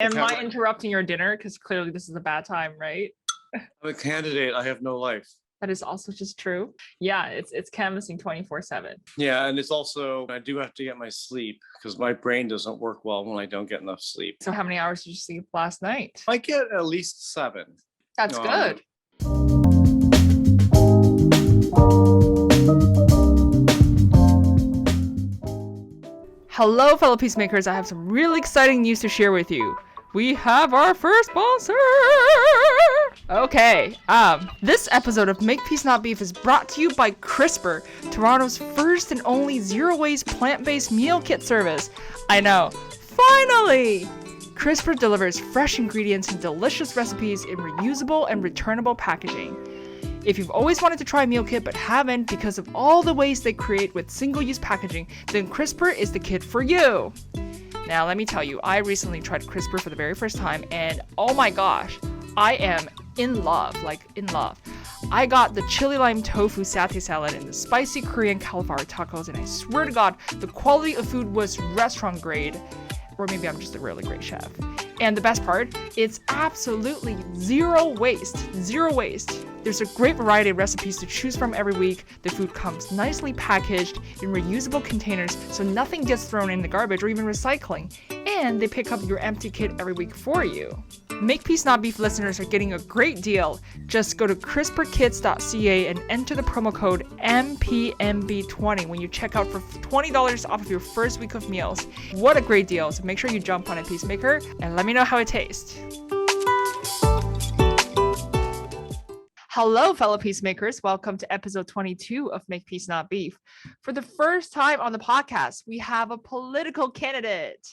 Am I interrupting your dinner? Because clearly this is a bad time, right? I'm a candidate. I have no life. That is also just true. Yeah, it's canvassing 24/7. Yeah, and it's also, I do have to get my sleep because my brain doesn't work well when I don't get enough sleep. So how many hours did you sleep last night? I get at least 7. That's good. Hello, fellow peacemakers. I have some really exciting news to share with you. We have our first sponsor! Okay, this episode of Make Peace Not Beef is brought to you by CRISPR, Toronto's first and only zero-waste plant-based meal kit service. I know, finally! CRISPR delivers fresh ingredients and delicious recipes in reusable and returnable packaging. If you've always wanted to try a meal kit but haven't because of all the waste they create with single-use packaging, then CRISPR is the kit for you. Now, let me tell you, I recently tried CRISPR for the very first time, and oh my gosh, I am in love, like in love. I got the chili lime tofu satay salad and the spicy Korean cauliflower tacos, and I swear to God, the quality of food was restaurant grade, or maybe I'm just a really great chef. And the best part, it's absolutely zero waste. There's a great variety of recipes to choose from every week. The food comes nicely packaged in reusable containers, so nothing gets thrown in the garbage or even recycling. And they pick up your empty kit every week for you. Make Peace Not Beef listeners are getting a great deal. Just go to CRISPRkits.ca and enter the promo code MPMB20 when you check out for $20 off of your first week of meals. What a great deal, so make sure you jump on it, Peacemaker, and let me know how it tastes. Hello, fellow peacemakers. Welcome to episode 22 of Make Peace Not Beef. For the first time on the podcast, we have a political candidate.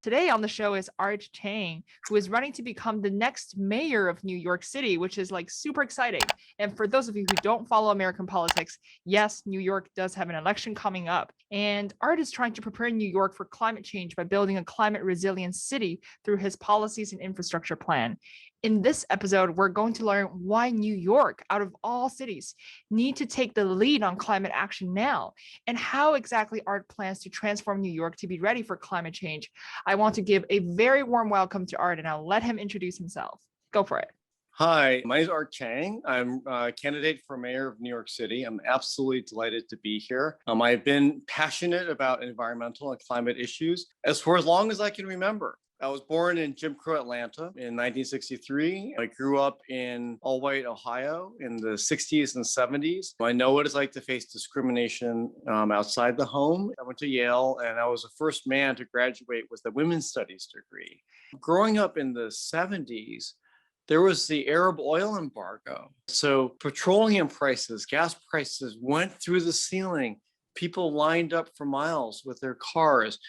Today on the show is Chang, who is running to become the next mayor of New York City, which is like super exciting. And for those of you who don't follow American politics, yes, New York does have an election coming up. And Art is trying to prepare New York for climate change by building a climate resilient city through his policies and infrastructure plan. In this episode, we're going to learn why New York, out of all cities, need to take the lead on climate action now, and how exactly Art plans to transform New York to be ready for climate change. I want to give a very warm welcome to Art, and I'll let him introduce himself. Go for it. Hi, my name is Art Chang. I'm a candidate for mayor of New York City. I'm absolutely delighted to be here. I've been passionate about environmental and climate issues for as long as I can remember. I was born in Jim Crow, Atlanta in 1963. I grew up in all-white Ohio in the 60s and 70s. I know what it's like to face discrimination outside the home. I went to Yale, and I was the first man to graduate with a women's studies degree. Growing up in the 70s, there was the Arab oil embargo. So petroleum prices, gas prices went through the ceiling. People lined up for miles with their cars.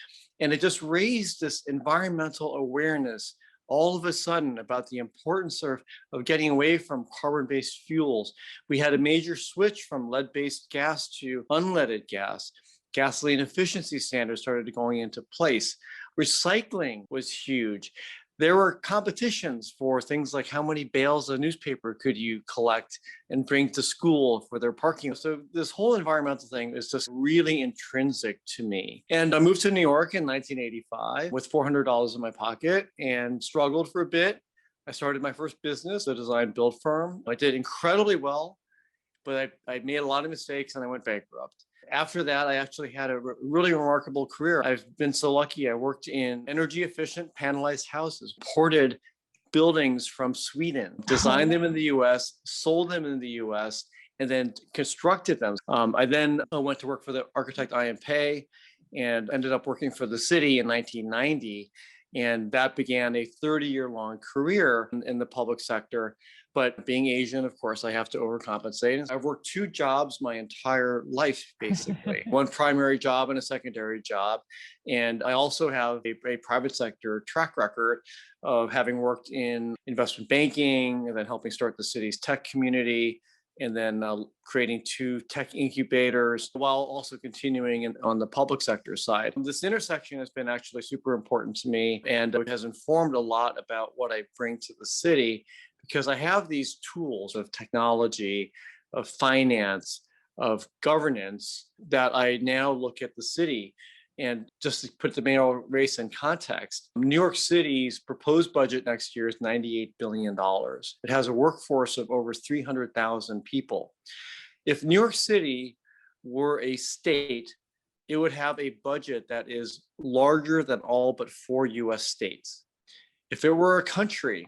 And it just raised this environmental awareness all of a sudden about the importance of getting away from carbon-based fuels. We had a major switch from lead-based gas to unleaded gas. Gasoline efficiency standards started going into place. Recycling was huge. There were competitions for things like how many bales of newspaper could you collect and bring to school for their parking. So this whole environmental thing is just really intrinsic to me. And I moved to New York in 1985 with $400 in my pocket and struggled for a bit. I started my first business, a design build firm. I did incredibly well, but I made a lot of mistakes and I went bankrupt. After that, I actually had a really remarkable career. I've been so lucky. I worked in energy efficient panelized houses, ported buildings from Sweden, designed them in the US, sold them in the US, and then constructed them. I then went to work for the architect I.M. Pei and ended up working for the city in 1990. And that began a 30-year-long career in the public sector. But being Asian, of course, I have to overcompensate. I've worked 2 jobs my entire life, basically. One primary job and a secondary job. And I also have a private sector track record of having worked in investment banking and then helping start the city's tech community, and then creating 2 tech incubators while also continuing on the public sector side. This intersection has been actually super important to me, and it has informed a lot about what I bring to the city, because I have these tools of technology, of finance, of governance that I now look at the city And just to put the mayoral race in context, New York City's proposed budget next year is $98 billion. It has a workforce of over 300,000 people. If New York City were a state, it would have a budget that is larger than all but 4 US states. If it were a country,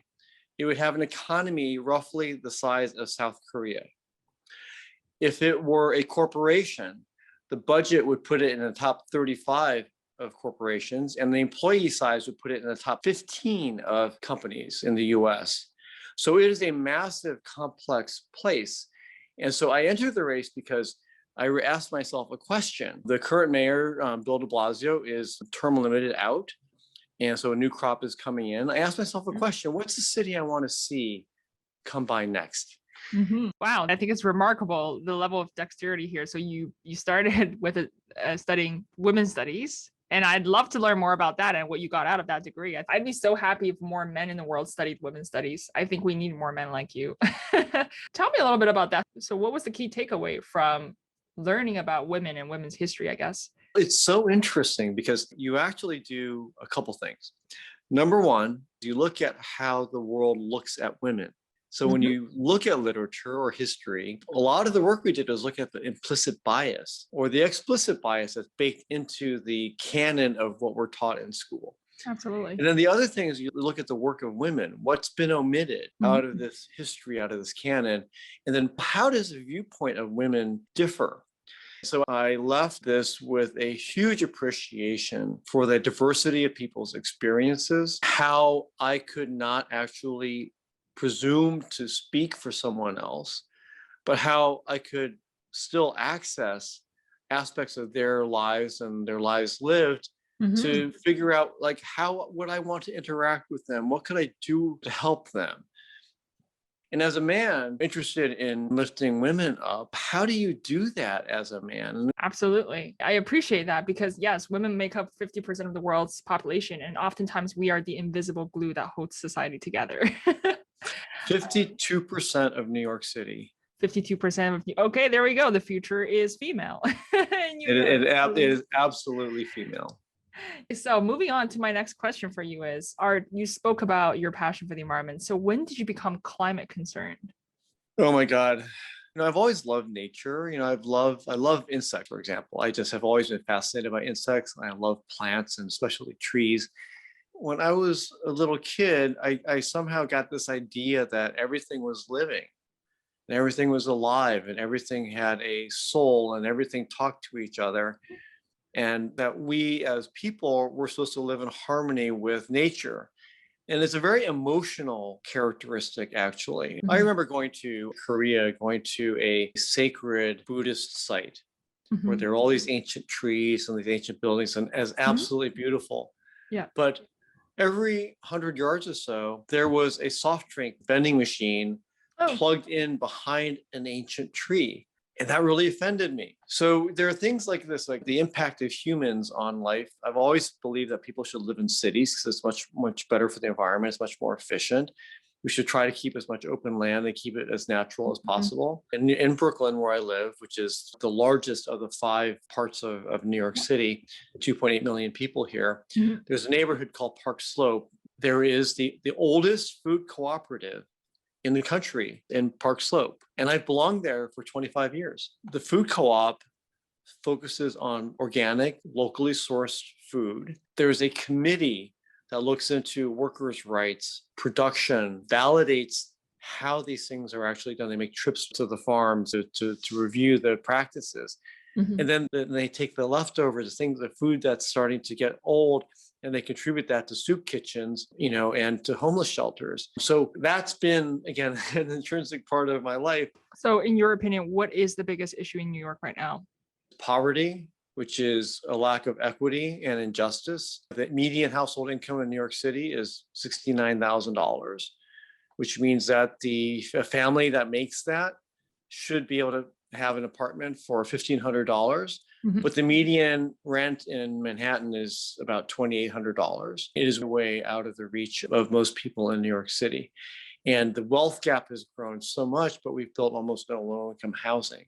it would have an economy roughly the size of South Korea. If it were a corporation, the budget would put it in the top 35 of corporations, and the employee size would put it in the top 15 of companies in the US. So it is a massive, complex place. And so I entered the race because I asked myself a question. The current mayor, Bill de Blasio, is term limited out. And so a new crop is coming in. I asked myself a question: what's the city I want to see come by next? Wow, I think it's remarkable the level of dexterity here. So you started with studying women's studies, and I'd love to learn more about that and what you got out of that degree. I'd be so happy if more men in the world studied women's studies. I think we need more men like you. Tell me a little bit about that. So what was the key takeaway from learning about women and women's history, I guess? It's so interesting because you actually do a couple things. Number one, you look at how the world looks at women. So when you look at literature or history, a lot of the work we did was look at the implicit bias or the explicit bias that's baked into the canon of what we're taught in school. Absolutely. And then the other thing is you look at the work of women, what's been omitted out of this history, out of this canon, and then how does the viewpoint of women differ? So I left this with a huge appreciation for the diversity of people's experiences, how I could not actually presume to speak for someone else, but how I could still access aspects of their lives and their lives lived to figure out, like, how would I want to interact with them? What could I do to help them? And as a man interested in lifting women up, how do you do that as a man? Absolutely. I appreciate that because, yes, women make up 50% of the world's population, and oftentimes we are the invisible glue that holds society together. 52% of New York City. 52% of, okay, there we go. The future is female. It is absolutely female. So moving on to my next question for you is, you spoke about your passion for the environment. So when did you become climate concerned? Oh my God. I've always loved nature. I love insects, for example. I just have always been fascinated by insects. I love plants and especially trees. When I was a little kid, I somehow got this idea that everything was living and everything was alive and everything had a soul and everything talked to each other. And that we as people were supposed to live in harmony with nature. And it's a very emotional characteristic, actually. I remember going to Korea, going to a sacred Buddhist site where there are all these ancient trees and these ancient buildings, and as absolutely beautiful. Yeah. But every 100 yards or so, there was a soft drink vending machine plugged in behind an ancient tree. And that really offended me. So there are things like this, like the impact of humans on life. I've always believed that people should live in cities because it's much, much better for the environment. It's much more efficient. We should try to keep as much open land and keep it as natural as possible. And in Brooklyn, where I live, which is the largest of the 5 parts of New York City, 2.8 million people here, there's a neighborhood called Park Slope. There is the oldest food cooperative in the country in Park Slope. And I've belonged there for 25 years. The food co-op focuses on organic, locally sourced food. There's a committee that looks into workers' rights, production, validates how these things are actually done. They make trips to the farms to review the practices. And then they take the leftovers, the food that's starting to get old, and they contribute that to soup kitchens, and to homeless shelters. So that's been, again, an intrinsic part of my life. So in your opinion, what is the biggest issue in New York right now? Poverty, which is a lack of equity and injustice. The median household income in New York City is $69,000, which means that a family that makes that should be able to have an apartment for $1,500. But the median rent in Manhattan is about $2,800. It is way out of the reach of most people in New York City. And the wealth gap has grown so much, but we've built almost no low-income housing.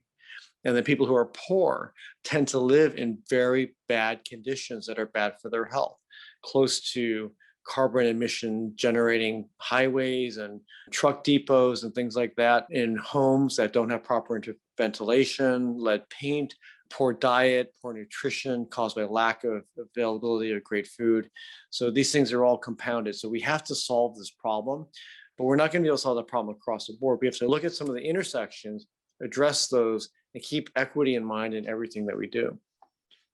And the people who are poor tend to live in very bad conditions that are bad for their health, close to carbon emission generating highways and truck depots and things like that, in homes that don't have proper ventilation, lead paint, poor diet, poor nutrition caused by lack of availability of great food. So these things are all compounded. So we have to solve this problem, but we're not going to be able to solve the problem across the board. We have to look at some of the intersections, address those, and keep equity in mind in everything that we do.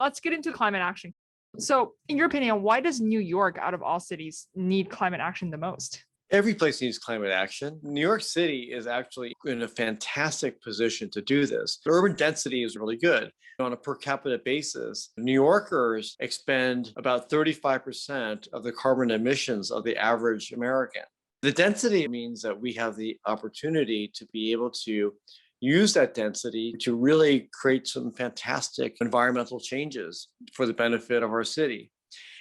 Let's get into climate action. So, in your opinion, why does New York, out of all cities, need climate action the most? Every place needs climate action. New York City is actually in a fantastic position to do this. The urban density is really good. On a per capita basis, New Yorkers expend about 35% of the carbon emissions of the average American. The density means that we have the opportunity to be able to use that density to really create some fantastic environmental changes for the benefit of our city.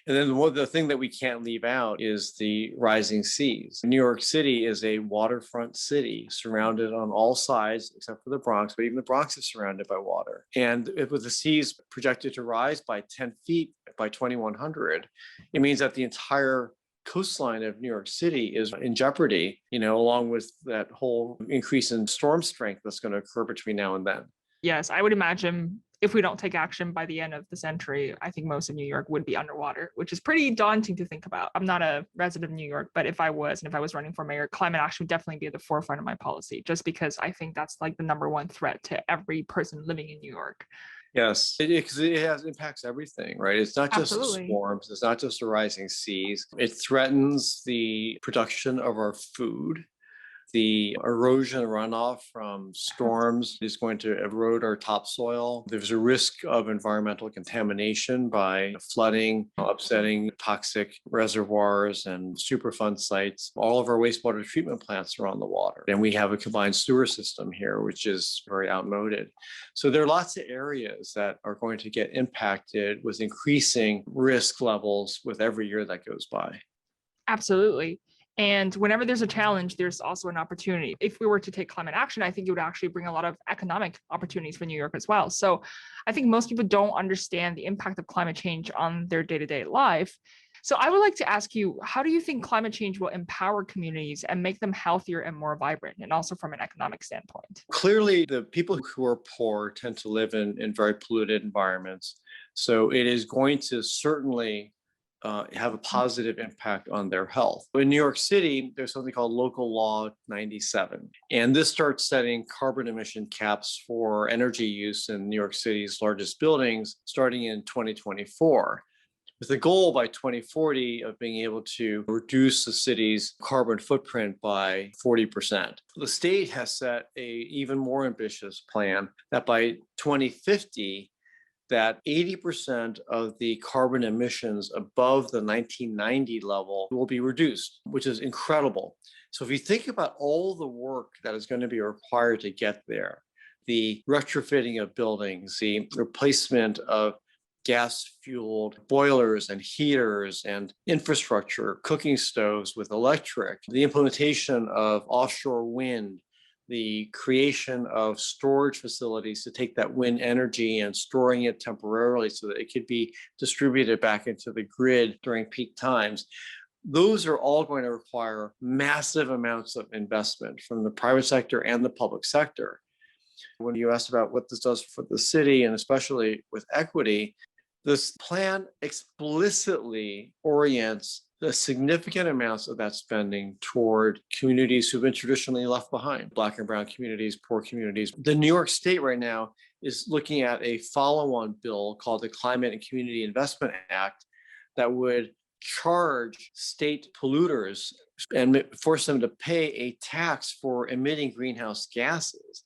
And then the thing that we can't leave out is the rising seas. New York City is a waterfront city surrounded on all sides, except for the Bronx, but even the Bronx is surrounded by water. And with the seas projected to rise by 10 feet by 2100, it means that the entire coastline of New York City is in jeopardy, along with that whole increase in storm strength that's going to occur between now and then. Yes, I would imagine if we don't take action by the end of the century, I think most of New York would be underwater, which is pretty daunting to think about. I'm not a resident of New York, but if I was running for mayor, climate action would definitely be at the forefront of my policy, just because I think that's like the number one threat to every person living in New York. Yes, because it impacts everything, right? It's not just the Absolutely. storms, it's not just the rising seas. It threatens the production of our food. The erosion runoff from storms is going to erode our topsoil. There's a risk of environmental contamination by flooding, upsetting toxic reservoirs and Superfund sites. All of our wastewater treatment plants are on the water. And we have a combined sewer system here, which is very outmoded. So there are lots of areas that are going to get impacted with increasing risk levels with every year that goes by. Absolutely. And whenever there's a challenge, there's also an opportunity. If we were to take climate action, I think it would actually bring a lot of economic opportunities for New York as well. So I think most people don't understand the impact of climate change on their day-to-day life. So I would like to ask you, how do you think climate change will empower communities and make them healthier and more vibrant, and also from an economic standpoint? Clearly, the people who are poor tend to live in very polluted environments. So it is going to certainly have a positive impact on their health. In New York City, there's something called Local Law 97. And this starts setting carbon emission caps for energy use in New York City's largest buildings starting in 2024. With the goal by 2040 of being able to reduce the city's carbon footprint by 40%. The state has set an even more ambitious plan that by 2050, that 80% of the carbon emissions above the 1990 level will be reduced, which is incredible. So if you think about all the work that is going to be required to get there, the retrofitting of buildings, the replacement of gas-fueled boilers and heaters and infrastructure, cooking stoves with electric, the implementation of offshore wind, the creation of storage facilities to take that wind energy and storing it temporarily so that it could be distributed back into the grid during peak times. Those are all going to require massive amounts of investment from the private sector and the public sector. When you asked about what this does for the city, and especially with equity, this plan explicitly orients the significant amounts of that spending toward communities who've been traditionally left behind, Black and brown communities, poor communities. The New York State right now is looking at a follow-on bill called the Climate and Community Investment Act that would charge state polluters and force them to pay a tax for emitting greenhouse gases.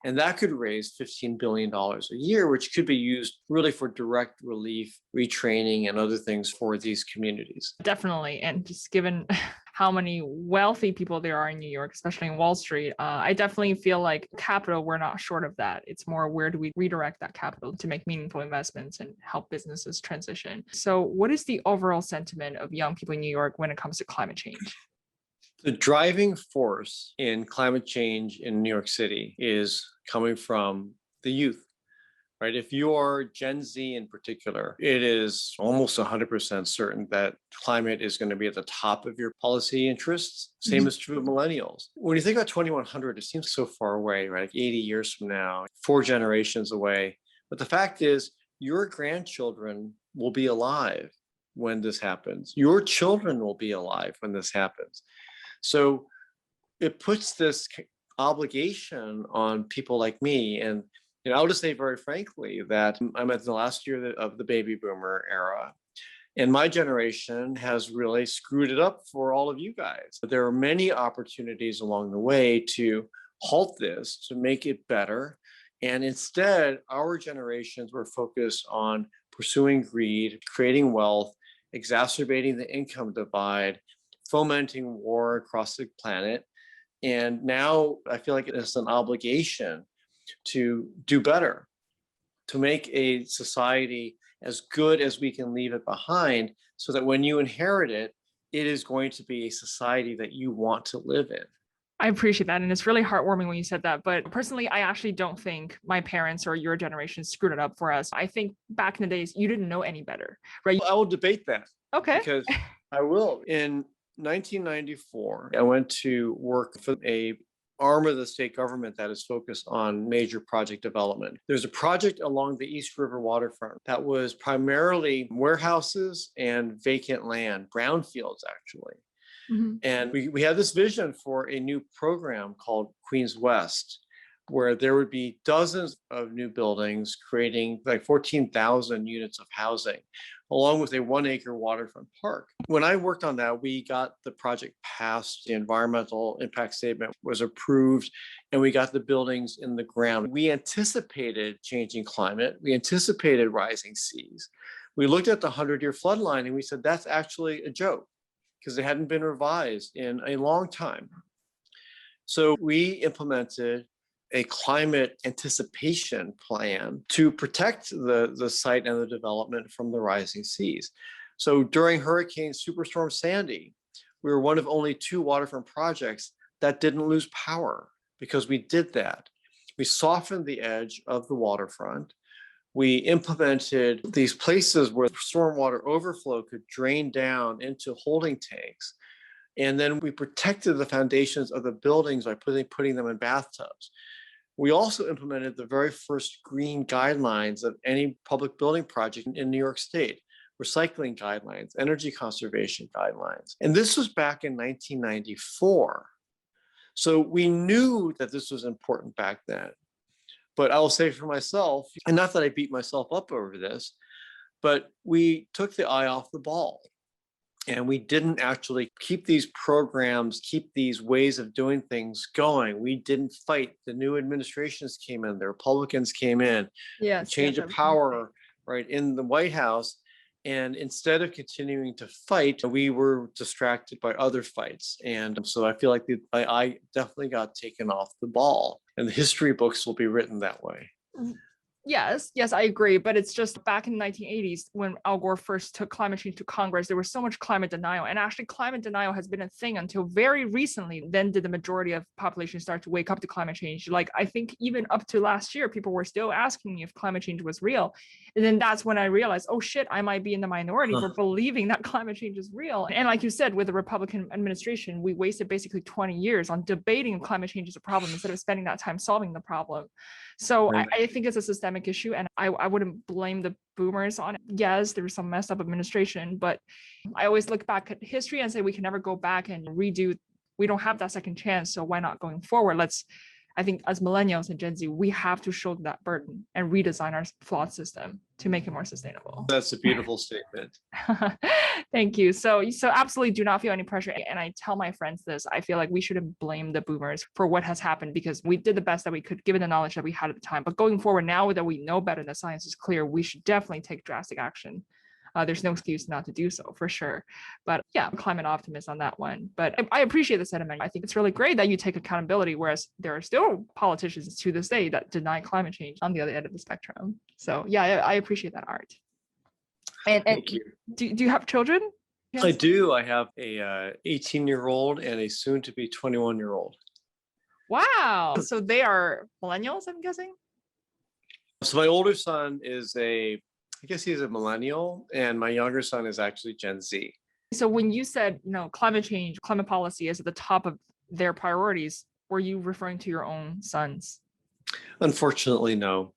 And that could raise $15 billion a year, which could be used really for direct relief, retraining, and other things for these communities. Definitely. And just given how many wealthy people there are in New York, especially in Wall Street, I definitely feel like capital, we're not short of that. It's more, where do we redirect that capital to make meaningful investments and help businesses transition? So what is the overall sentiment of young people in New York when it comes to climate change? The driving force in climate change in New York City is coming from the youth, right? If you are Gen Z in particular, it is almost 100% certain that climate is going to be at the top of your policy interests. Same is true of millennials. When you think about 2100, it seems so far away, right? Like 80 years from now, 4 generations away. But the fact is, your grandchildren will be alive when this happens. Your children will be alive when this happens. So it puts this obligation on people like me. And I'll just say very frankly that I'm at the last year of the baby boomer era. And my generation has really screwed it up for all of you guys. There are many opportunities along the way to halt this, to make it better. And instead, our generations were focused on pursuing greed, creating wealth, exacerbating the income divide, fomenting war across the planet. And now I feel like it's an obligation to do better, to make a society as good as we can leave it behind, so that when you inherit it, it is going to be a society that you want to live in. I appreciate that. And it's really heartwarming when you said that. But personally, I actually don't think my parents or your generation screwed it up for us. I think back in the days, you didn't know any better, right? I will debate that. Okay. Because I will. In 1994, I went to work for a arm of the state government that is focused on major project development. There's a project along the East River waterfront that was primarily warehouses and vacant land, brownfields actually. Mm-hmm. And we had this vision for a new program called Queens West, where there would be dozens of new buildings creating like 14,000 units of housing, along with a 1-acre waterfront park. When I worked on that, we got the project passed, the environmental impact statement was approved, and we got the buildings in the ground. We anticipated changing climate. We anticipated rising seas. We looked at the 100-year flood line and we said, that's actually a joke, because it hadn't been revised in a long time. So we implemented a climate anticipation plan to protect the site and the development from the rising seas. So during Hurricane Superstorm Sandy, we were one of only 2 waterfront projects that didn't lose power, because we did that. We softened the edge of the waterfront. We implemented these places where stormwater overflow could drain down into holding tanks. And then we protected the foundations of the buildings by putting them in bathtubs. We also implemented the very first green guidelines of any public building project in New York State, recycling guidelines, energy conservation guidelines. And this was back in 1994. So we knew that this was important back then. But I will say for myself, and not that I beat myself up over this, but we took the eye off the ball. And we didn't actually keep these programs, keep these ways of doing things going. We didn't fight. The new administrations came in, the Republicans came in, change of power, right, in the White House. And instead of continuing to fight, we were distracted by other fights. And so I feel like I definitely got taken off the ball. And the history books will be written that way. Yes, I agree. But it's just back in the 1980s, when Al Gore first took climate change to Congress, there was so much climate denial. And actually, climate denial has been a thing until very recently. Then did the majority of population start to wake up to climate change? Like, I think even up to last year, people were still asking me if climate change was real. And then that's when I realized, oh shit, I might be in the minority for believing that climate change is real. And like you said, with the Republican administration, we wasted basically 20 years on debating if climate change is a problem instead of spending that time solving the problem. So right. I think it's a systemic issue, and I wouldn't blame the boomers on it. Yes, there was some messed up administration, but I always look back at history and say we can never go back and redo. We don't have that second chance, so why not going forward? I think as millennials and Gen Z, we have to shoulder that burden and redesign our flawed system to make it more sustainable. That's a beautiful statement. Thank you. So absolutely do not feel any pressure. And I tell my friends this, I feel like we shouldn't blame the boomers for what has happened, because we did the best that we could given the knowledge that we had at the time. But going forward, now that we know better and the science is clear, we should definitely take drastic action. There's no excuse not to do so, for sure. But yeah, I'm climate optimist on that one. But I appreciate the sentiment. I think it's really great that you take accountability, whereas there are still politicians to this day that deny climate change on the other end of the spectrum. So yeah, I appreciate that, Art. And Thank you. Do you have children? Yes. I do. I have a 18-year-old and a soon-to-be 21-year-old. Wow. So they are millennials, I'm guessing? So my older son is I guess he's a millennial, and my younger son is actually Gen Z. So when you said, climate change, climate policy is at the top of their priorities, were you referring to your own sons? Unfortunately, no.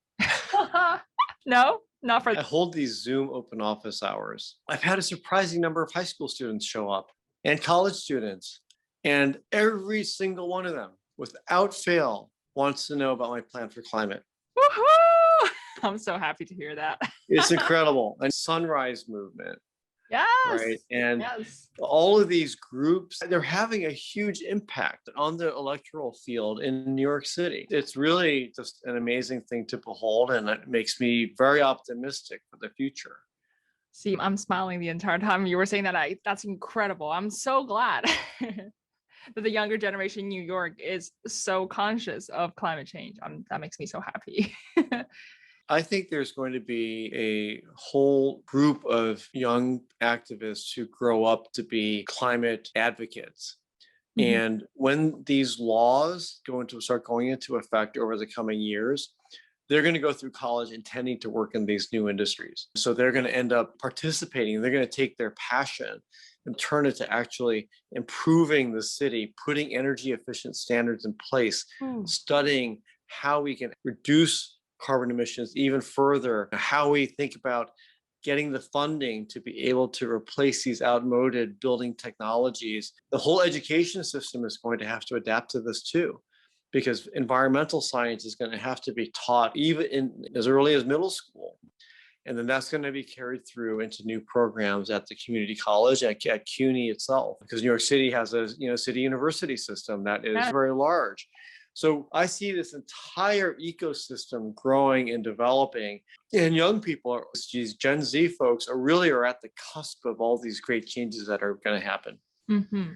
No, not for. I hold these Zoom open office hours. I've had a surprising number of high school students show up and college students, and every single one of them, without fail, wants to know about my plan for climate. Woohoo! I'm so happy to hear that. It's incredible. And Sunrise Movement, Yes. right? And yes. all of these groups, they're having a huge impact on the electoral field in New York City. It's really just an amazing thing to behold, and it makes me very optimistic for the future. See, I'm smiling the entire time you were saying that. That's incredible. I'm so glad that the younger generation in New York is so conscious of climate change. That makes me so happy. I think there's going to be a whole group of young activists who grow up to be climate advocates. Mm-hmm. And when these laws start going into effect over the coming years, they're going to go through college intending to work in these new industries. So they're going to end up participating. They're going to take their passion and turn it to actually improving the city, putting energy efficient standards in place, studying how we can reduce carbon emissions even further, how we think about getting the funding to be able to replace these outmoded building technologies. The whole education system is going to have to adapt to this too, because environmental science is going to have to be taught even in as early as middle school. And then that's going to be carried through into new programs at the community college, at CUNY itself, because New York City has a city university system that is very large. So I see this entire ecosystem growing and developing, and young people, these Gen Z folks, are at the cusp of all these great changes that are going to happen. Mm-hmm.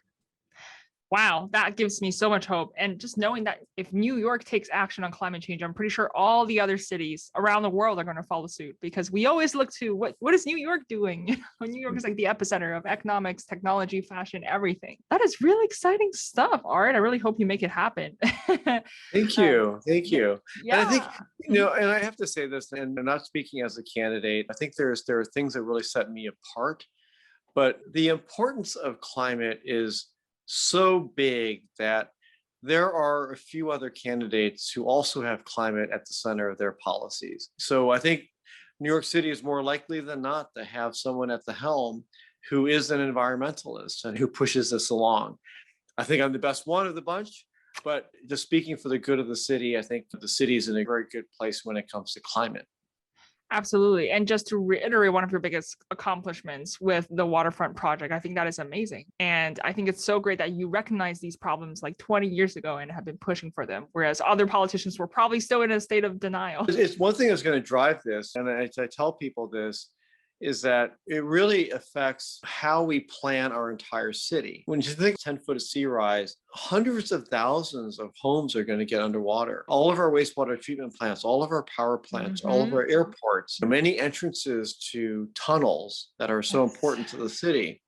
Wow, that gives me so much hope. And just knowing that if New York takes action on climate change, I'm pretty sure all the other cities around the world are going to follow suit, because we always look to what is New York doing? New York is like the epicenter of economics, technology, fashion, everything. That is really exciting stuff, Art. I really hope you make it happen. Thank you. Thank you. Yeah. And I think, and I have to say this, and I'm not speaking as a candidate, I think there are things that really set me apart, but the importance of climate is so big that there are a few other candidates who also have climate at the center of their policies. So I think New York City is more likely than not to have someone at the helm who is an environmentalist and who pushes this along. I think I'm the best one of the bunch, but just speaking for the good of the city, I think the city is in a very good place when it comes to climate. Absolutely. And just to reiterate one of your biggest accomplishments with the waterfront project, I think that is amazing. And I think it's so great that you recognize these problems like 20 years ago and have been pushing for them, whereas other politicians were probably still in a state of denial. It's one thing that's going to drive this, and I tell people this, is that it really affects how we plan our entire city. When you think 10-foot sea rise, hundreds of thousands of homes are going to get underwater. All of our wastewater treatment plants, all of our power plants, all of our airports, many entrances to tunnels that are so important to the city.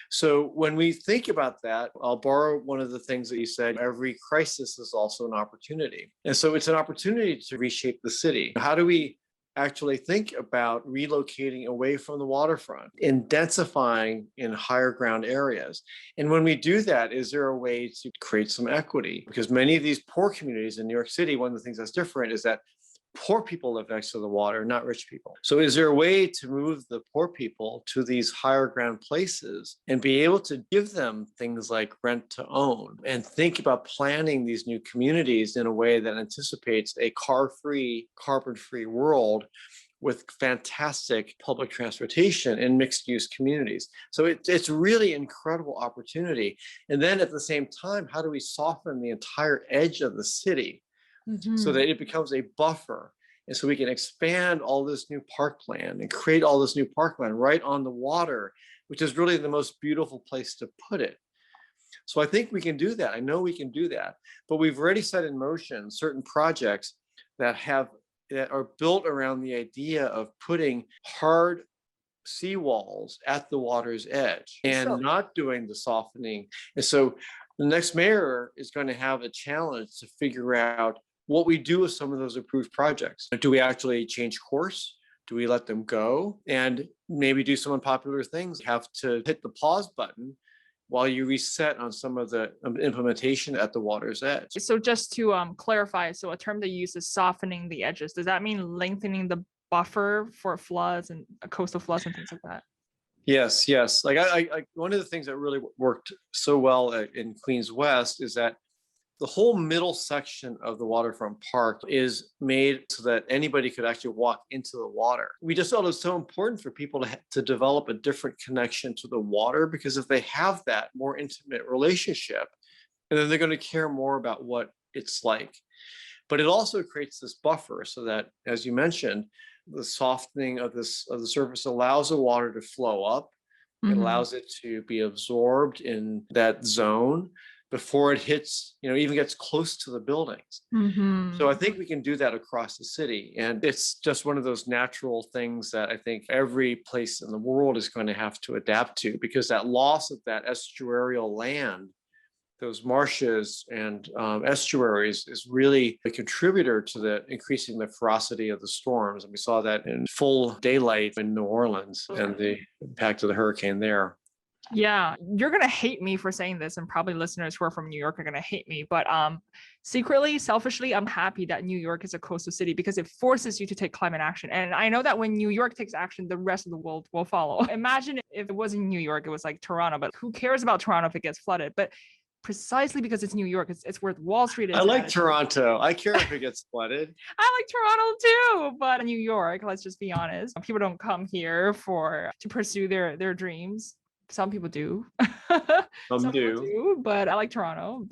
So when we think about that, I'll borrow one of the things that you said, every crisis is also an opportunity. And so it's an opportunity to reshape the city. How do we actually think about relocating away from the waterfront and densifying in higher ground areas? And when we do that, is there a way to create some equity? Because many of these poor communities in New York City, one of the things that's different is that poor people live next to the water, not rich people. So is there a way to move the poor people to these higher ground places and be able to give them things like rent to own, and think about planning these new communities in a way that anticipates a car-free, carbon-free world with fantastic public transportation and mixed-use communities? So it's really an incredible opportunity. And then at the same time, how do we soften the entire edge of the city so that it becomes a buffer? And so we can expand all this new parkland and create all this new parkland right on the water, which is really the most beautiful place to put it. So I think we can do that. I know we can do that, but we've already set in motion certain projects that are built around the idea of putting hard seawalls at the water's edge and not doing the softening. And so the next mayor is going to have a challenge to figure out what we do with some of those approved projects. Do we actually change course? Do we let them go and maybe do some unpopular things? Have to hit the pause button while you reset on some of the implementation at the water's edge. So just to clarify, so a term they use is softening the edges. Does that mean lengthening the buffer for floods and coastal floods and things like that? Yes, yes. Like I one of the things that really worked so well in Queens West is that the whole middle section of the waterfront park is made so that anybody could actually walk into the water. We just felt it was so important for people to develop a different connection to the water, because if they have that more intimate relationship, and then they're going to care more about what it's like. But it also creates this buffer so that, as you mentioned, the softening of the surface allows the water to flow up. It allows it to be absorbed in that zone before it hits, even gets close to the buildings. So I think we can do that across the city. And it's just one of those natural things that I think every place in the world is going to have to adapt to, because that loss of that estuarial land, those marshes and estuaries, is really a contributor to the increasing the ferocity of the storms. And we saw that in full daylight in New Orleans and the impact of the hurricane there. Yeah, you're going to hate me for saying this, and probably listeners who are from New York are going to hate me, but secretly, selfishly, I'm happy that New York is a coastal city because it forces you to take climate action. And I know that when New York takes action, the rest of the world will follow. Imagine if it wasn't New York, it was like Toronto, but who cares about Toronto if it gets flooded? But precisely because it's New York, it's where Wall Street is. I like Toronto. I care if it gets flooded. I like Toronto too, but New York, let's just be honest. People don't come here to pursue their dreams. Some people do. Some do, but I like Toronto.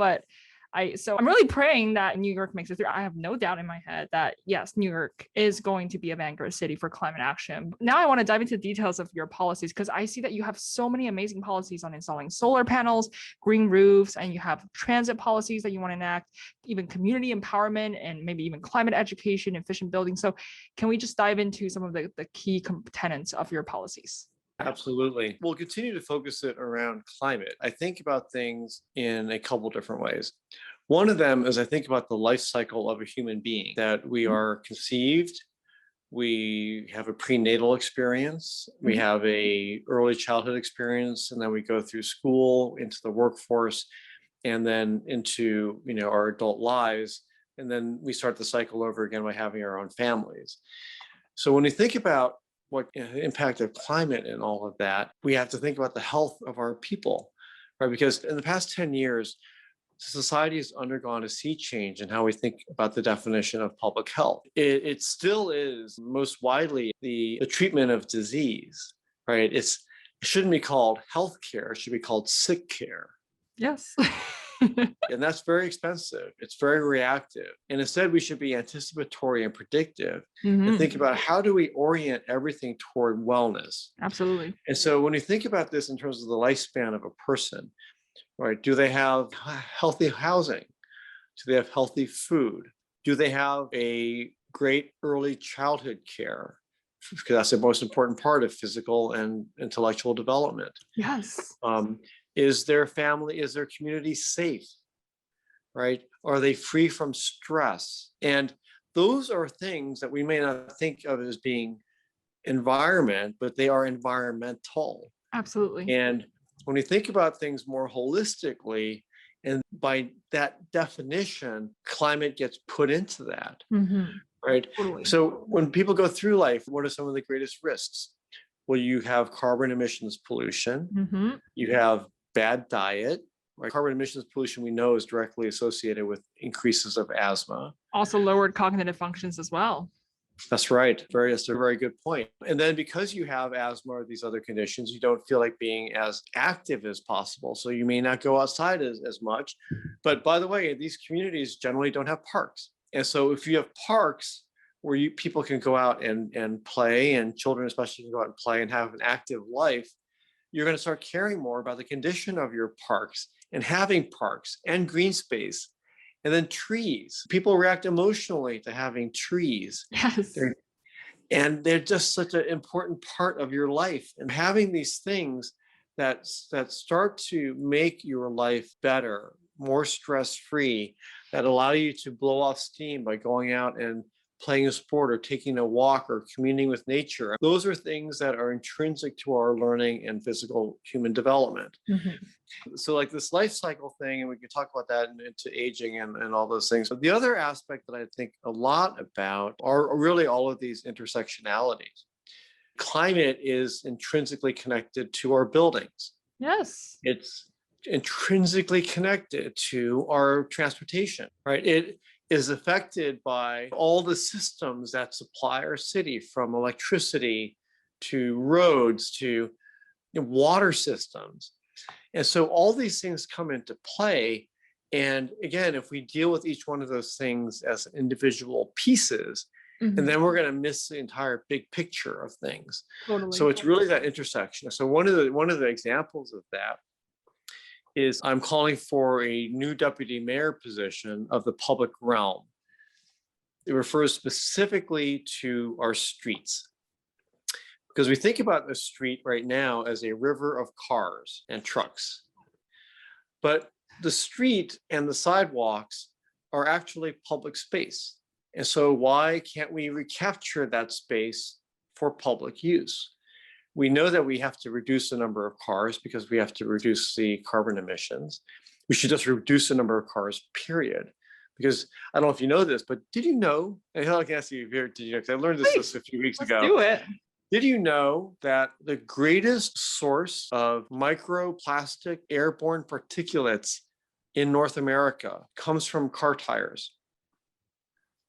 So I'm really praying that New York makes it through. I have no doubt in my head that yes, New York is going to be a vanguard city for climate action. Now I want to dive into the details of your policies, because I see that you have so many amazing policies on installing solar panels, green roofs, and you have transit policies that you want to enact, even community empowerment, and maybe even climate education, efficient building. So can we just dive into some of the key tenets of your policies? Absolutely. We'll continue to focus it around climate. I think about things in a couple different ways. One of them is I think about the life cycle of a human being, that we are conceived, we have a prenatal experience, we have a early childhood experience, and then we go through school, into the workforce, and then into our adult lives. And then we start the cycle over again by having our own families. So when we think about what impact of climate and all of that, we have to think about the health of our people, right? Because in the past 10 years, society has undergone a sea change in how we think about the definition of public health. It still is most widely the treatment of disease, right? It shouldn't be called healthcare, it should be called sick care. Yes. And that's very expensive. It's very reactive. And instead, we should be anticipatory and predictive and think about how do we orient everything toward wellness. Absolutely. And so when you think about this in terms of the lifespan of a person, right, do they have healthy housing? Do they have healthy food? Do they have a great early childhood care? Because that's the most important part of physical and intellectual development. Yes. Is their community safe, right? Are they free from stress? And those are things that we may not think of as being environment, but they are environmental. Absolutely. And when you think about things more holistically, and by that definition, climate gets put into that, right? Totally. So when people go through life, what are some of the greatest risks? Well, you have carbon emissions pollution, you have bad diet, right? Carbon emissions pollution we know is directly associated with increases of asthma. Also lowered cognitive functions as well. That's right. That's a very good point. And then because you have asthma or these other conditions, you don't feel like being as active as possible. So you may not go outside as much. But by the way, these communities generally don't have parks. And so if you have parks where people can go out and play, and children especially can go out and play and have an active life, you're going to start caring more about the condition of your parks and having parks and green space. And then trees. People react emotionally to having trees. Yes. They're just such an important part of your life. And having these things that start to make your life better, more stress-free, that allow you to blow off steam by going out and playing a sport or taking a walk or communing with nature. Those are things that are intrinsic to our learning and physical human development. So like this life cycle thing, and we can talk about that into aging and all those things. But the other aspect that I think a lot about are really all of these intersectionalities. Climate is intrinsically connected to our buildings. Yes. It's intrinsically connected to our transportation, right? It is affected by all the systems that supply our city, from electricity to roads to water systems. And so all these things come into play. And again, if we deal with each one of those things as individual pieces, and then we're going to miss the entire big picture of things. Totally. So it's really that intersection. So one of the examples of that is I'm calling for a new deputy mayor position of the public realm. It refers specifically to our streets, because we think about the street right now as a river of cars and trucks. But the street and the sidewalks are actually public space. And so why can't we recapture that space for public use? We know that we have to reduce the number of cars because we have to reduce the carbon emissions. We should just reduce the number of cars, period. Because I don't know if you know this, but did you know, and I can ask you, did you know, because I learned this a few weeks ago. Let's do it. Did you know that the greatest source of microplastic airborne particulates in North America comes from car tires?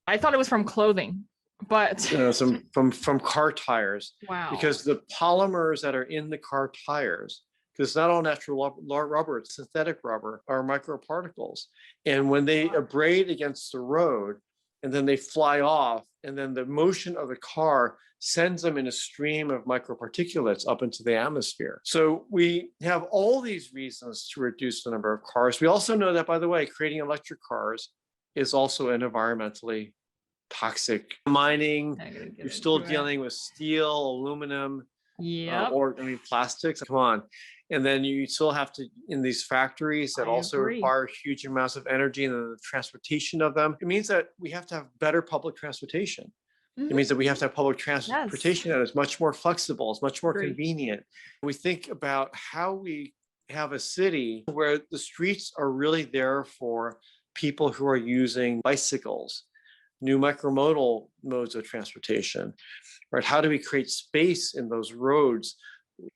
I thought it was from clothing, but from car tires. Wow. Because the polymers that are in the car tires, because it's not all natural rubber, it's synthetic rubber, are microparticles. And when they abrade against the road and then they fly off, and then the motion of the car sends them in a stream of microparticulates up into the atmosphere. So we have all these reasons to reduce the number of cars. We also know that, by the way, creating electric cars is also an environmentally toxic. Mining, you're still dealing with steel, aluminum, plastics. Come on. And then you still have to, in these factories that also require huge amounts of energy and the transportation of them. It means that we have to have better public transportation. It means that we have to have public transportation that is much more flexible, it's much more convenient. We think about how we have a city where the streets are really there for people who are using bicycles, new micromodal modes of transportation, right? How do we create space in those roads?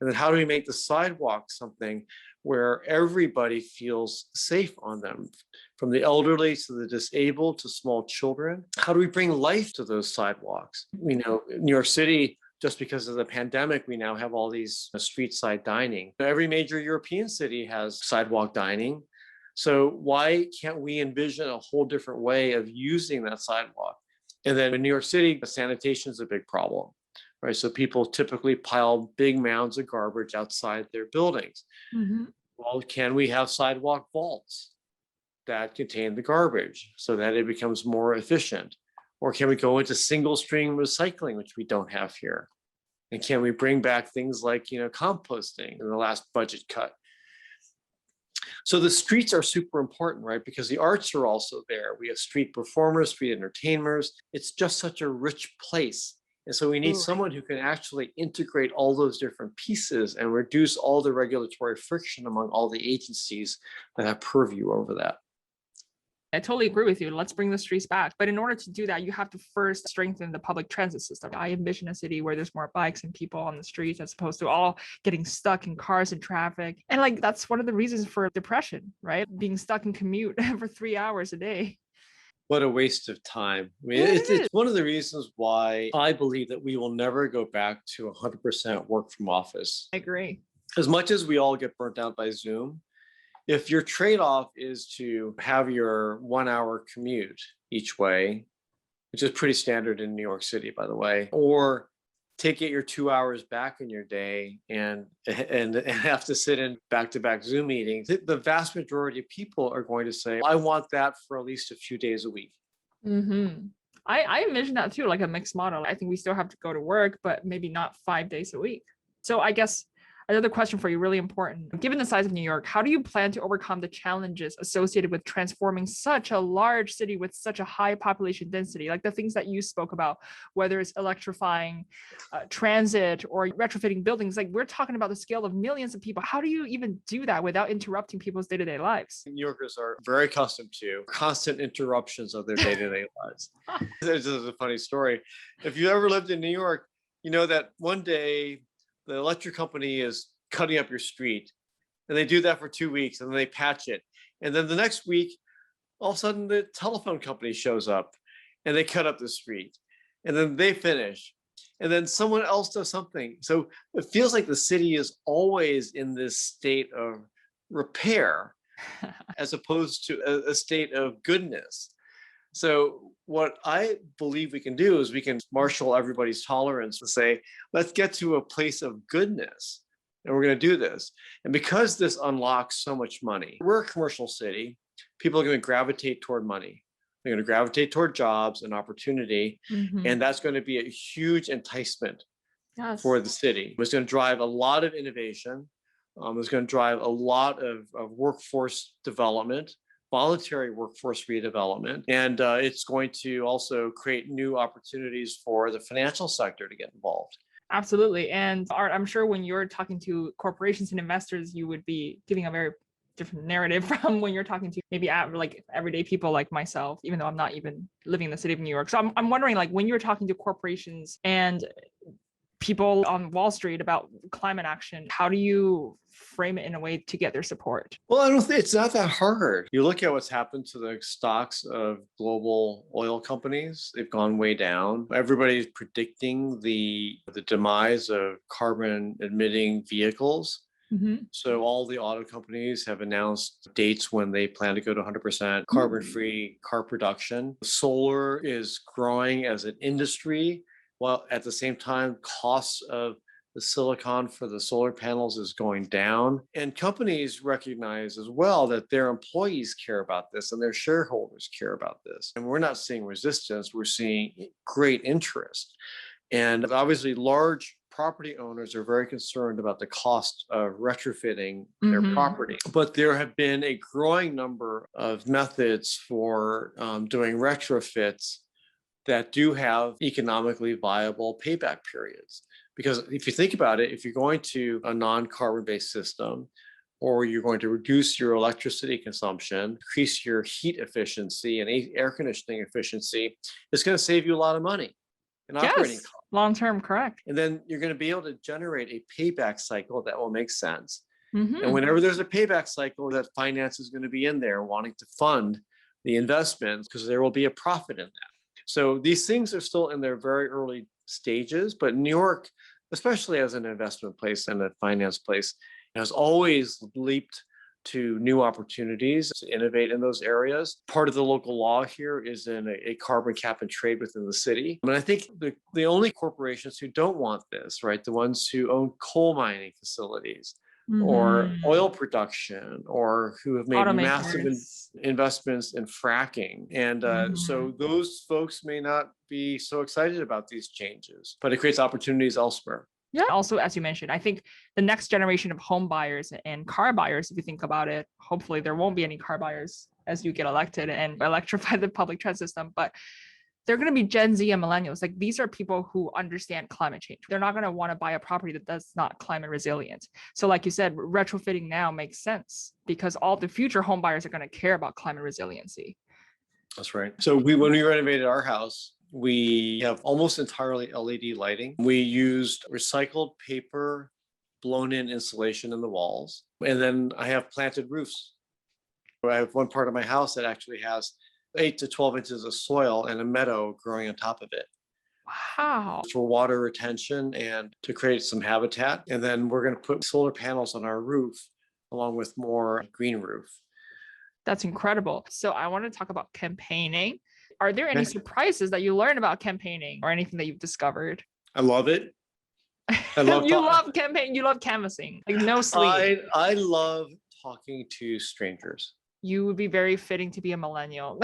And then how do we make the sidewalk something where everybody feels safe on them, from the elderly to the disabled to small children? How do we bring life to those sidewalks? We know New York City, just because of the pandemic, we now have all these street side dining. Every major European city has sidewalk dining. So why can't we envision a whole different way of using that sidewalk? And then in New York City, sanitation is a big problem, right? So people typically pile big mounds of garbage outside their buildings. Well, can we have sidewalk vaults that contain the garbage so that it becomes more efficient? Or can we go into single stream recycling, which we don't have here? And can we bring back things like, composting in the last budget cut? So the streets are super important, right? Because the arts are also there. We have street performers, street entertainers. It's just such a rich place. And so we need someone who can actually integrate all those different pieces and reduce all the regulatory friction among all the agencies that have purview over that. I totally agree with you. Let's bring the streets back. But in order to do that, you have to first strengthen the public transit system. I envision a city where there's more bikes and people on the streets as opposed to all getting stuck in cars and traffic. And that's one of the reasons for depression, right? Being stuck in commute for 3 hours a day. What a waste of time. I mean, it's one of the reasons why I believe that we will never go back to 100% work from office. I agree. As much as we all get burnt out by Zoom, if your trade-off is to have your 1 hour commute each way, which is pretty standard in New York City, by the way, or take your 2 hours back in your day and have to sit in back-to-back Zoom meetings, the vast majority of people are going to say, I want that for at least a few days a week. I envision that too, like a mixed model. I think we still have to go to work, but maybe not 5 days a week. So I guess Another question for you, really important. Given the size of New York, how do you plan to overcome the challenges associated with transforming such a large city with such a high population density? Like the things that you spoke about, whether it's electrifying transit or retrofitting buildings, like we're talking about the scale of millions of people. How do you even do that without interrupting people's day-to-day lives? New Yorkers are very accustomed to constant interruptions of their day-to-day lives. This is a funny story. If you ever lived in New York, you know that one day the electric company is cutting up your street, and they do that for 2 weeks, and then they patch it. And then the next week, all of a sudden the telephone company shows up and they cut up the street, and then they finish. And then someone else does something. So it feels like the city is always in this state of repair as opposed to a state of goodness. So what I believe we can do is we can marshal everybody's tolerance and say, let's get to a place of goodness. And we're going to do this. And because this unlocks so much money, we're a commercial city. People are going to gravitate toward money. They're going to gravitate toward jobs and opportunity. And that's going to be a huge enticement for the city. It's going to drive a lot of innovation. It's going to drive a lot of workforce development, voluntary workforce redevelopment, and it's going to also create new opportunities for the financial sector to get involved. Absolutely. And Art, I'm sure when you're talking to corporations and investors, you would be giving a very different narrative from when you're talking to maybe like everyday people like myself, even though I'm not even living in the city of New York. So I'm wondering, like, when you're talking to corporations and people on Wall Street about climate action, how do you frame it in a way to get their support? Well, I don't think it's not that hard. You look at what's happened to the stocks of global oil companies, they've gone way down. Everybody's predicting the demise of carbon emitting vehicles. So all the auto companies have announced dates when they plan to go to 100% carbon-free car production. Solar is growing as an industry, while at the same time, costs of the silicon for the solar panels is going down. And companies recognize as well that their employees care about this and their shareholders care about this. And we're not seeing resistance, we're seeing great interest. And obviously large property owners are very concerned about the cost of retrofitting their property. But there have been a growing number of methods for doing retrofits that do have economically viable payback periods. Because if you think about it, if you're going to a non-carbon based system, or you're going to reduce your electricity consumption, increase your heat efficiency and air conditioning efficiency, it's going to save you a lot of money in operating costs. Long-term, correct. And then you're going to be able to generate a payback cycle that will make sense. And whenever there's a payback cycle, that finance is going to be in there wanting to fund the investments because there will be a profit in that. So these things are still in their very early stages, but New York, especially as an investment place and a finance place, has always leaped to new opportunities to innovate in those areas. Part of the local law here is in a carbon cap and trade within the city. And I think the only corporations who don't want this, right, the ones who own coal mining facilities or oil production, or who have made massive investments in fracking. And so those folks may not be so excited about these changes, but it creates opportunities elsewhere. Yeah. Also, as you mentioned, I think the next generation of home buyers and car buyers, if you think about it, hopefully there won't be any car buyers as you get elected and electrify the public transit system, but they're going to be Gen Z and millennials. Like, these are people who understand climate change. They're not going to want to buy a property that not climate resilient. So like you said, retrofitting now makes sense because all the future home buyers are going to care about climate resiliency. That's right. So when we renovated our house, we have almost entirely LED lighting. We used recycled paper, blown in insulation in the walls. And then I have planted roofs. I have one part of my house that actually has 8 to 12 inches of soil and a meadow growing on top of it. Wow. For water retention and to create some habitat. And then we're going to put solar panels on our roof along with more green roof. That's incredible. So I want to talk about campaigning. Are there any surprises that you learned about campaigning or anything that you've discovered? I love it. Love campaigning. You love canvassing. Like, no sleep. I love talking to strangers. You would be very fitting to be a millennial.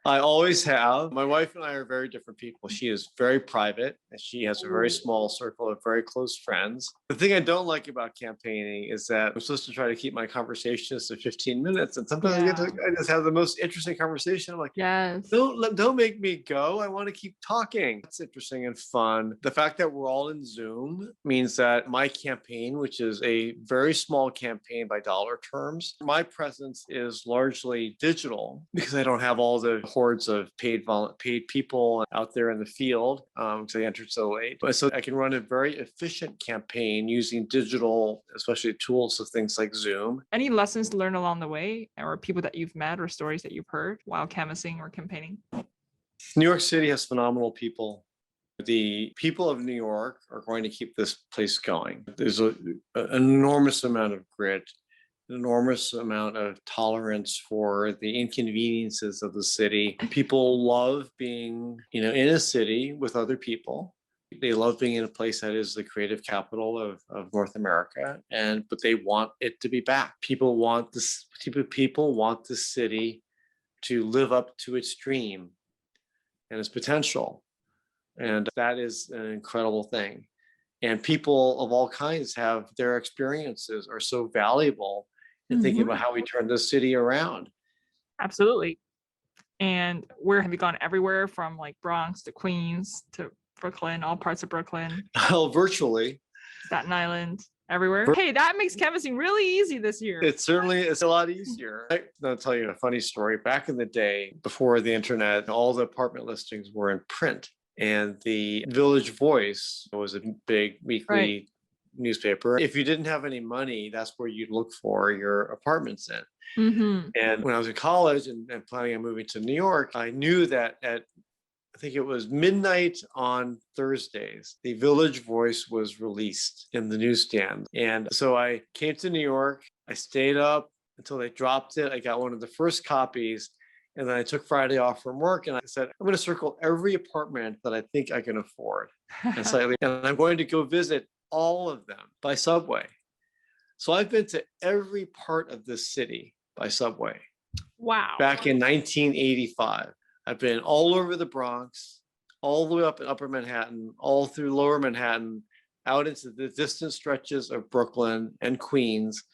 I always have. My wife and I are very different people. She is very private and she has a very small circle of very close friends. The thing I don't like about campaigning is that I'm supposed to try to keep my conversations to 15 minutes. And sometimes I just have the most interesting conversation. I'm like, Yes. don't make me go. I want to keep talking. It's interesting and fun. The fact that we're all in Zoom means that my campaign, which is a very small campaign by dollar terms, my presence is largely digital because I don't have all the hordes of paid people out there in the field because I entered so late. But so I can run a very efficient campaign using digital, especially tools of things like Zoom. Any lessons learned along the way, or people that you've met, or stories that you've heard while canvassing or campaigning? New York City has phenomenal people. The people of New York are going to keep this place going. There's an enormous amount of grit, an enormous amount of tolerance for the inconveniences of the city. People love being, in a city with other people. They love being in a place that is the creative capital of North America, but they want it to be back. People want this. People want the city to live up to its dream and its potential, and that is an incredible thing. And people of all kinds have their experiences are so valuable in thinking about how we turn this city around. Absolutely. And where have you gone? Everywhere from like Bronx to Queens to Brooklyn, all parts of Brooklyn, Well, virtually. Staten Island, everywhere. Hey, that makes canvassing really easy this year. It's a lot easier. I'll tell you a funny story. Back in the day, before the internet, all the apartment listings were in print. And the Village Voice was a big weekly newspaper. If you didn't have any money, that's where you'd look for your apartments in. And when I was in college and planning on moving to New York, I knew that at, I think it was midnight on Thursdays, the Village Voice was released in the newsstand. And so I came to New York. I stayed up until they dropped it. I got one of the first copies. And then I took Friday off from work and I said, I'm going to circle every apartment that I think I can afford. And I'm going to go visit all of them by subway. So I've been to every part of this city by subway. Wow. Back in 1985. I've been all over the Bronx, all the way up in Upper Manhattan, all through Lower Manhattan, out into the distant stretches of Brooklyn and Queens.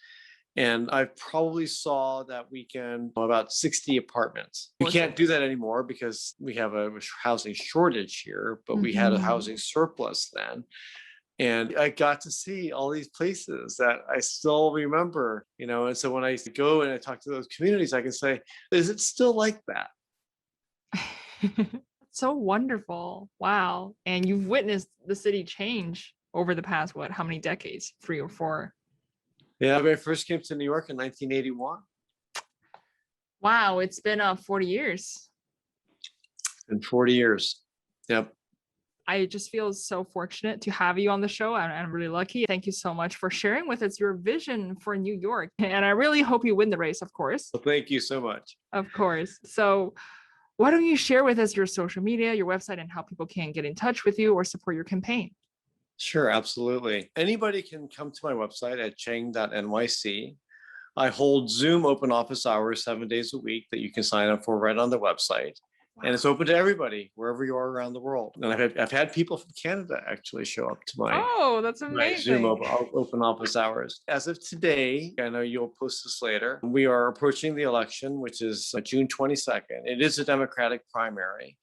And I probably saw that weekend about 60 apartments. We can't do that anymore because we have a housing shortage here, but we had a housing surplus then. And I got to see all these places that I still remember, and so when I go and I talk to those communities, I can say, is it still like that? So wonderful. Wow. And you've witnessed the city change over the past, how many decades? 3 or 4? Yeah, I first came to New York in 1981. Wow, it's been 40 years. In 40 years. Yep. I just feel so fortunate to have you on the show. I'm really lucky. Thank you so much for sharing with us your vision for New York. And I really hope you win the race, of course. Well, thank you so much. Of course. So why don't you share with us your social media, your website, and how people can get in touch with you or support your campaign? Sure, absolutely. Anybody can come to my website at chang.nyc. I hold Zoom open office hours 7 days a week that you can sign up for right on the website. And it's open to everybody, wherever you are around the world. And I've had people from Canada actually show up to my, that's amazing. my Zoom open office hours. As of today, I know you'll post this later, we are approaching the election, which is June 22nd. It is a Democratic primary.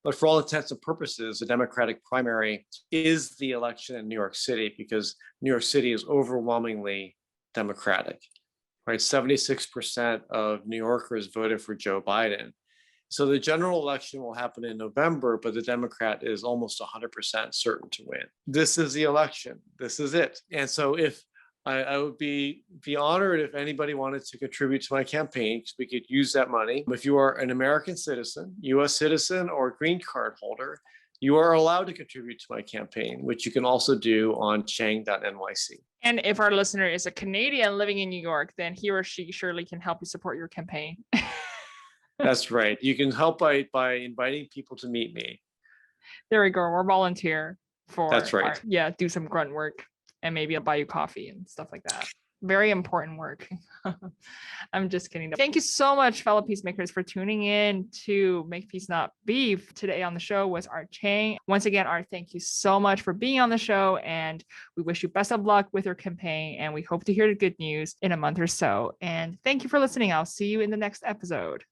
But for all intents and purposes, the Democratic primary is the election in New York City because New York City is overwhelmingly Democratic, right? 76% of New Yorkers voted for Joe Biden. So the general election will happen in November, but the Democrat is almost 100% certain to win. This is the election. This is it. And so if I would be honored if anybody wanted to contribute to my campaign, because we could use that money. If you are an American citizen, US citizen, or green card holder, you are allowed to contribute to my campaign, which you can also do on chang.nyc. And if our listener is a Canadian living in New York, then he or she surely can help you support your campaign. That's right. You can help by inviting people to meet me. There we go. We're volunteer for. That's right. Do some grunt work and maybe I'll buy you coffee and stuff like that. Very important work. I'm just kidding. Thank you so much, fellow peacemakers, for tuning in to Make Peace Not Beef. Today on the show was Art Chang. Once again, Art, thank you so much for being on the show, and we wish you best of luck with your campaign, and we hope to hear the good news in a month or so. And thank you for listening. I'll see you in the next episode.